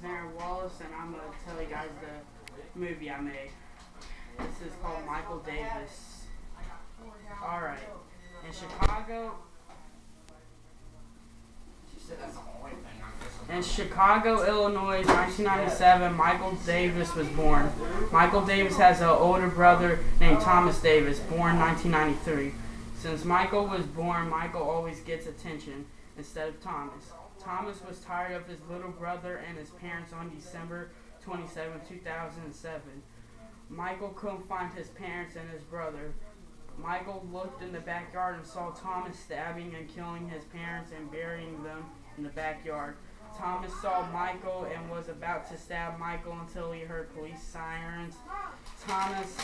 Aaron Wallace, and I'm going to tell you guys the movie I made. This is called Michael Davis. Alright. In Chicago, Illinois, 1997, Michael Davis was born. Michael Davis has an older brother named Thomas Davis, born 1993. Since Michael was born, Michael always gets attention instead of Thomas. Thomas was tired of his little brother and his parents on December 27, 2007. Michael couldn't find his parents and his brother. Michael looked in the backyard and saw Thomas stabbing and killing his parents and burying them in the backyard. Thomas saw Michael and was about to stab Michael until he heard police sirens. Thomas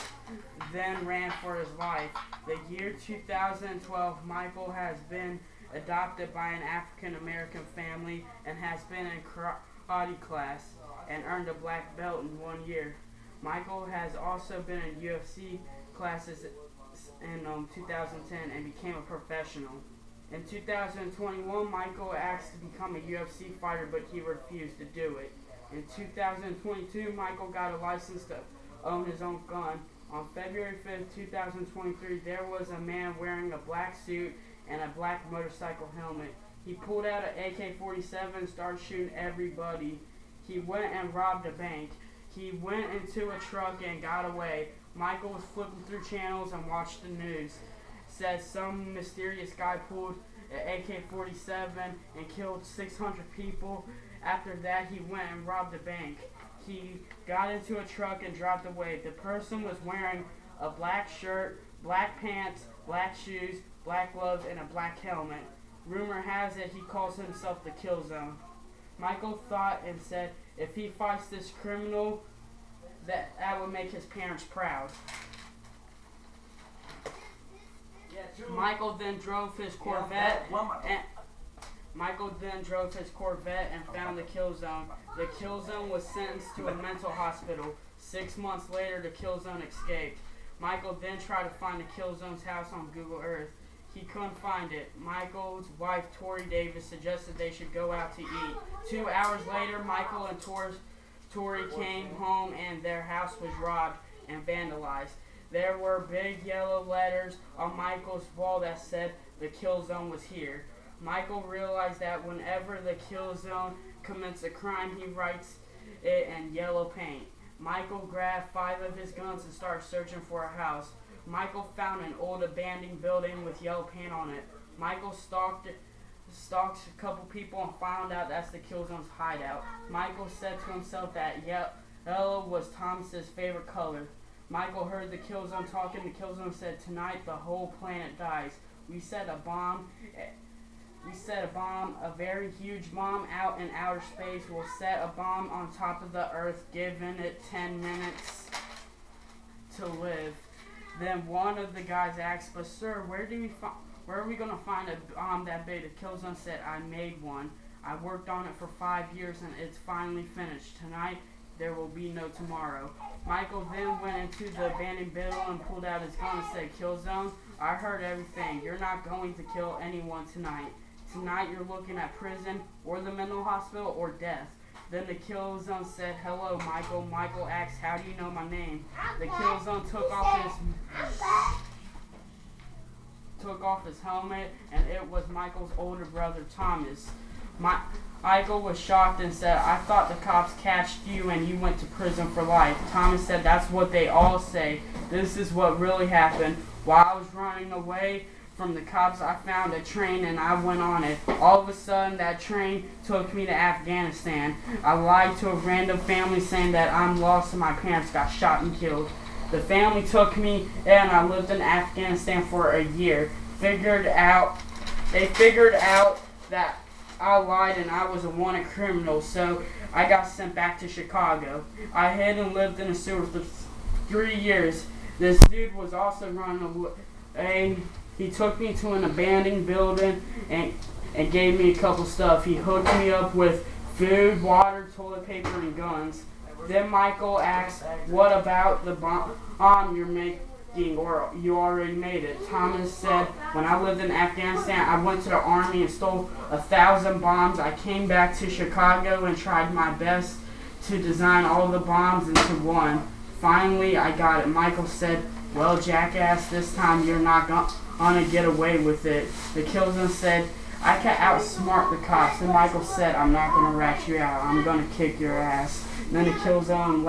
then ran for his life. The year 2012, Michael has been adopted by an African American family and has been in karate class and earned a black belt in 1 year. Michael has also been in UFC classes in 2010 and became a professional. In 2021, Michael asked to become a UFC fighter, but he refused to do it. In 2022, Michael got a license to own his own gun. On February 5th, 2023, there was a man wearing a black suit and a black motorcycle helmet. He pulled out an AK-47 and started shooting everybody. He went and robbed a bank. He went into a truck and got away. Michael was flipping through channels and watched the news. Says some mysterious guy pulled an AK-47 and killed 600 people. After that, he went and robbed a bank. He got into a truck and dropped away. The person was wearing a black shirt, black pants, black shoes, black gloves, and a black helmet. Rumor has it he calls himself the Kill Zone. Michael thought and said if he fights this criminal, that would make his parents proud. Michael then drove his Corvette and found the Kill Zone. The Kill Zone was sentenced to a mental hospital. 6 months later, the Kill Zone escaped. Michael then tried to find the Kill Zone's house on Google Earth. He couldn't find it. Michael's wife, Tori Davis, suggested they should go out to eat. 2 hours later, Michael and Tori came home and their house was robbed and vandalized. There were big yellow letters on Michael's wall that said the Kill Zone was here. Michael realized that whenever the Kill Zone commits a crime, he writes it in yellow paint. Michael grabbed 5 of his guns and started searching for a house. Michael found an old abandoned building with yellow paint on it. Michael stalked a couple people and found out that's the Kill Zone's hideout. Michael said to himself that yellow was Thomas's favorite color. Michael heard the Kill Zone talking. The Kill Zone said, "Tonight the whole planet dies. We set a bomb, a very huge bomb out in outer space. We'll set a bomb on top of the Earth, giving it 10 minutes to live." Then one of the guys asked, "But sir, where are we going to find a bomb that big?" The Kill Zone said, "I made one. I worked on it for 5 years and it's finally finished. Tonight there will be no tomorrow." Michael then went into the abandoned building and pulled out his gun and said, "Kill Zone, I heard everything. You're not going to kill anyone tonight. Tonight you're looking at prison or the mental hospital or death." Then the Kill Zone said, "Hello, Michael." Michael asked, "How do you know my name?" The Kill Zone took off his helmet, and it was Michael's older brother, Thomas. Michael was shocked and said, "I thought the cops catched you and you went to prison for life." Thomas said, "That's what they all say. This is what really happened. While I was running away from the cops, I found a train and I went on it. All of a sudden, that train took me to Afghanistan. I lied to a random family saying that I'm lost and my parents got shot and killed. The family took me and I lived in Afghanistan for a year. They figured out that I lied and I was a wanted criminal, so I got sent back to Chicago. I hid and lived in a sewer for 3 years. This dude was also running away. He took me to an abandoned building and gave me a couple stuff. He hooked me up with food, water, toilet paper, and guns." Then Michael asked, "What about the bomb or you already made it. Thomas said, when I lived in Afghanistan, I went to the army and stole 1,000 bombs. I came back to Chicago and tried my best to design all the bombs into one. Finally, I got it. Michael said, well, jackass, this time you're not gonna get away with it. The Killzone said, I can outsmart the cops. And Michael said, I'm not gonna rat you out. I'm gonna kick your ass. And then the Killzone